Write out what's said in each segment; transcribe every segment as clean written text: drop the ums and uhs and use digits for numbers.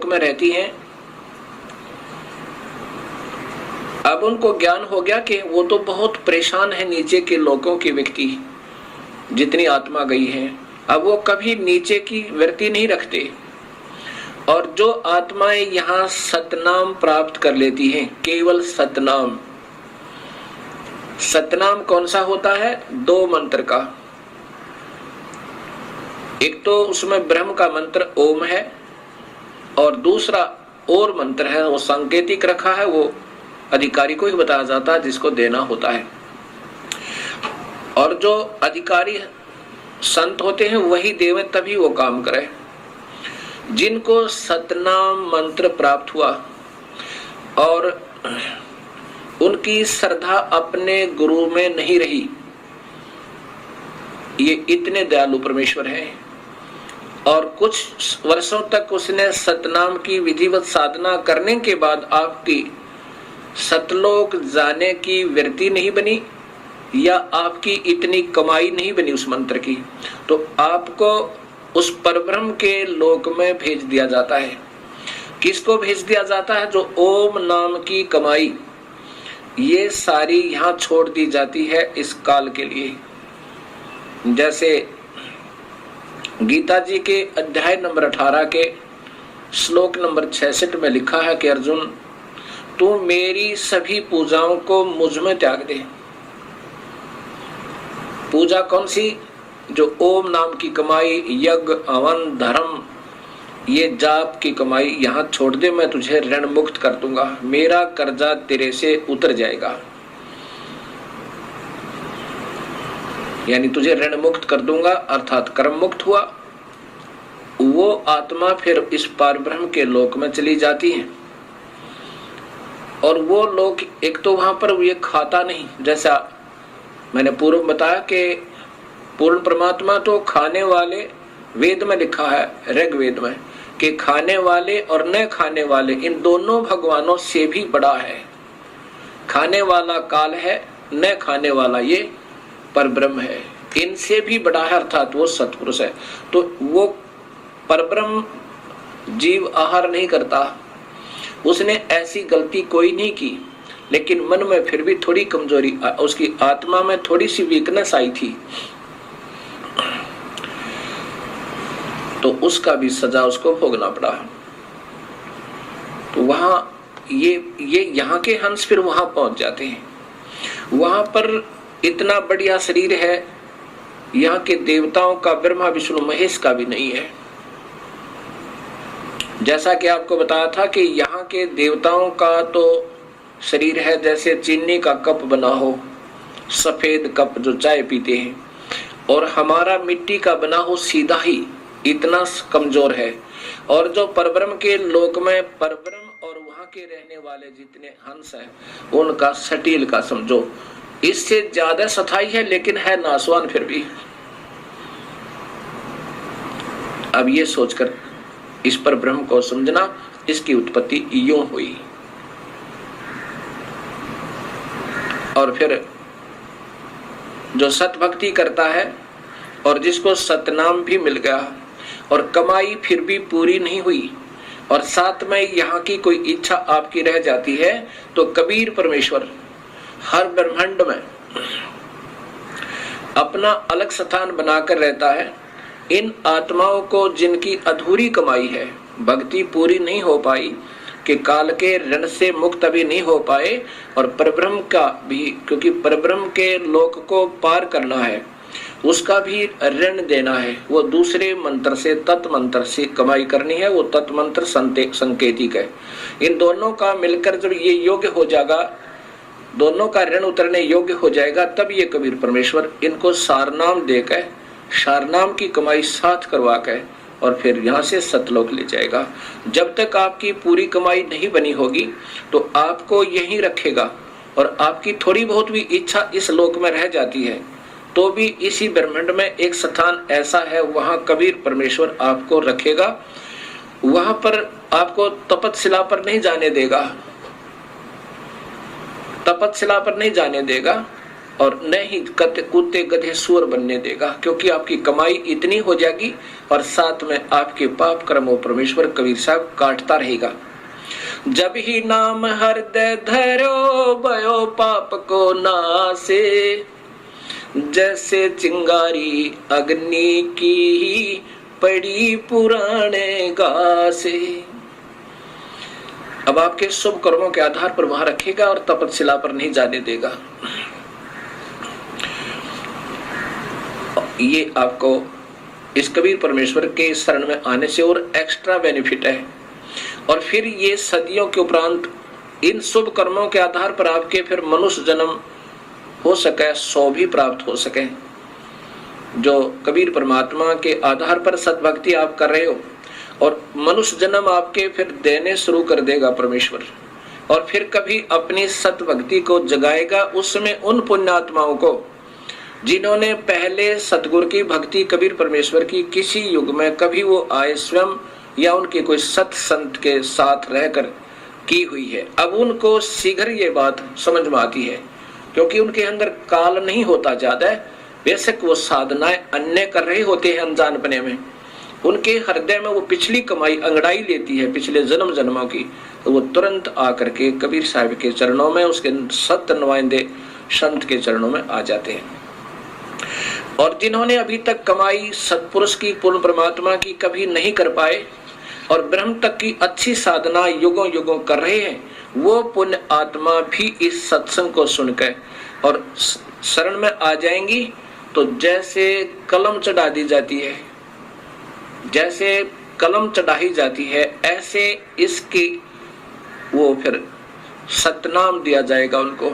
लोक में रहती हैं, अब उनको ज्ञान हो गया कि वो तो बहुत परेशान है नीचे के लोगों के व्यक्ति, जितनी आत्मा गई है, अब वो कभी नीचे की वृत्ति नहीं रखते। और जो आत्माएं यहाँ सतनाम प्राप्त कर लेती हैं, केवल सतनाम। सतनाम कौन सा होता है? 2 मंत्र का। एक तो उसमें ब्रह्म का मंत्र ओम है, और दूसरा और मंत्र है, वो सांकेतिक रखा है, वो अधिकारी को ही बताया जाता है जिसको देना होता है। और जो अधिकारी संत होते हैं वही देवे, तभी वो काम करे। जिनको सतनाम मंत्र प्राप्त हुआ और उनकी श्रद्धा अपने गुरु में नहीं रही, ये इतने दयालु परमेश्वर हैं। और कुछ वर्षों तक उसने सतनाम की विधिवत साधना करने के बाद आपकी सतलोक जाने की वृत्ति नहीं बनी, या आपकी इतनी कमाई नहीं बनी उस मंत्र की, तो आपको उस परब्रह्म के लोक में भेज दिया जाता है। किसको भेज दिया जाता है? जो ओम नाम की कमाई, ये सारी यहाँ छोड़ दी जाती है इस काल के लिए। जैसे गीता जी के अध्याय नंबर 18 के श्लोक नंबर 66 में लिखा है कि अर्जुन, तू मेरी सभी पूजाओं को मुझ में त्याग दे। पूजा कौन सी? जो ओम नाम की कमाई, यज्ञ, हवन, धर्म, ये जाप की कमाई यहाँ छोड़ दे, मैं तुझे ऋण मुक्त कर दूंगा, मेरा कर्जा तेरे से उतर जाएगा। यानी तुझे ऋण मुक्त कर दूंगा, अर्थात कर्म मुक्त हुआ। वो आत्मा फिर इस पार ब्रह्म के लोक में चली जाती है। और वो लोग, एक तो वहां पर ये खाता नहीं, जैसा मैंने पूर्व बताया कि पूर्ण परमात्मा तो खाने वाले, वेद में लिखा है ऋग्वेद में कि खाने वाले और न खाने वाले, इन दोनों भगवानों से भी बड़ा है। खाने वाला काल है, न खाने वाला ये परब्रह्म है, इनसे भी बड़ा है, अर्थात वो सत्पुरुष है। तो वो परब्रह्म जीव आहार नहीं करता, उसने ऐसी गलती कोई नहीं की, लेकिन मन में फिर भी थोड़ी कमजोरी, उसकी आत्मा में थोड़ी सी वीकनेस आई थी, तो उसका भी सजा उसको भोगना पड़ा। तो वहां ये यहाँ के हंस फिर वहां पहुंच जाते हैं। वहां पर इतना बढ़िया शरीर है, यहाँ के देवताओं का, ब्रह्मा विष्णु महेश का भी नहीं है। जैसा कि आपको बताया था कि यहाँ के देवताओं का तो शरीर है जैसे चीनी का कप बना हो, सफेद कप जो चाय पीते हैं, और हमारा मिट्टी का बना हो सीधा ही, इतना कमजोर है। और जो परब्रह्म के लोक में परब्रह्म और वहां के रहने वाले जितने हंस हैं, उनका सटील का समझो, इससे ज्यादा सथाई है, लेकिन है नासवान फिर भी। अब ये सोचकर इस पर ब्रह्म को समझना, इसकी उत्पत्ति यूं हुई। और फिर जो सत भक्ति करता है और जिसको सतनाम भी मिल गया और कमाई फिर भी पूरी नहीं हुई, और साथ में यहाँ की कोई इच्छा आपकी रह जाती है, तो कबीर परमेश्वर हर ब्रह्मांड में अपना अलग स्थान बनाकर रहता है। इन आत्माओं को जिनकी अधूरी कमाई है, भक्ति पूरी नहीं हो पाई, कि काल के ऋण से मुक्त अभी नहीं हो पाए, और परब्रह्म का भी, क्योंकि परब्रह्म के लोक को पार करना है, उसका भी ऋण देना है। वो दूसरे मंत्र से, तत् मंत्र से कमाई करनी है, वो तत् मंत्र संकेतिक है। इन दोनों का मिलकर जब ये योग्य हो जाएगा, दोनों का ऋण उतरने योग्य हो जाएगा, तब ये कबीर परमेश्वर इनको सारनाम देकर, सारनाम की कमाई साथ करवा कर, और फिर यहाँ से सतलोक ले जाएगा। जब तक आपकी पूरी कमाई नहीं बनी होगी, तो आपको यहीं रखेगा, और आपकी थोड़ी बहुत भी इच्छा इस लोक में रह जाती है, तो भी इसी ब्रह्मांड में एक स्थान ऐसा है, वहां कबीर परमेश्वर आपको रखेगा। वहां पर आपको तपतशिला पर नहीं जाने देगा, तपतशिला पर नहीं जाने देगा, और न ही कुत्ते गधे सूअर बनने देगा, क्योंकि आपकी कमाई इतनी हो जाएगी और साथ में आपके पाप कर्मों परमेश्वर कबीर साहब काटता रहेगा। जब ही नाम हृदय धरो भयो पाप को नासे, जैसे चिंगारी अग्नि की पड़ी पुराने घासे। अब आपके शुभ कर्मों के आधार पर वहां रखेगा और तपस्या पर नहीं जाने देगा। ये आपको इस कबीर परमेश्वर के शरण में आने से और एक्स्ट्रा बेनिफिट है। और फिर ये सदियों के उपरांत इन शुभ कर्मों के आधार पर आपके फिर मनुष्य जन्म हो सके, 100 भी प्राप्त हो सके। जो कबीर परमात्मा के आधार पर सतभक्ति आप कर रहे हो और मनुष्य जन्म आपके फिर देने शुरू कर देगा परमेश्वर, और फिर कभी अपनी सतभक्ति को जगाएगा उसमें उन पुण्यात्माओं को जिन्होंने पहले सतगुरु की भक्ति कबीर परमेश्वर की किसी युग में कभी वो आए स्वयं या उनके कोई सत संत के साथ रहकर की हुई है। अब उनको शीघ्र ये बात समझ में आती है, क्योंकि उनके अंदर काल नहीं होता ज्यादा, बेशक वो साधनाएं अन्य कर रहे होते हैं अनजानपने में, उनके हृदय में वो पिछली कमाई अंगड़ाई लेती है पिछले जन्म जन्मों की, तो वो तुरंत आकर के कबीर साहब के चरणों में, उसके सत्य नुमाइंदे संत के चरणों में आ जाते हैं। और जिन्होंने अभी तक कमाई सत्पुरुष की पूर्ण परमात्मा की कभी नहीं कर पाए और ब्रह्म तक की अच्छी साधना युगों युगों कर रहे हैं, वो पुण्य आत्मा भी इस सत्संग को सुनकर और शरण में आ जाएंगी। तो जैसे कलम चढ़ा दी जाती है, जैसे कलम चढ़ाई जाती है, ऐसे इसकी वो फिर सतनाम दिया जाएगा उनको,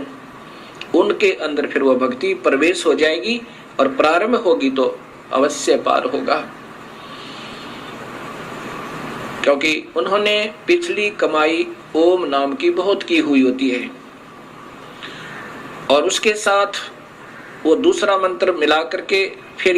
उनके अंदर फिर वो भक्ति प्रवेश हो जाएगी और प्रारंभ होगी तो अवश्य पार होगा, क्योंकि उन्होंने पिछली कमाई ओम नाम की बहुत की हुई होती है और उसके साथ वो दूसरा मंत्र मिला करके फिर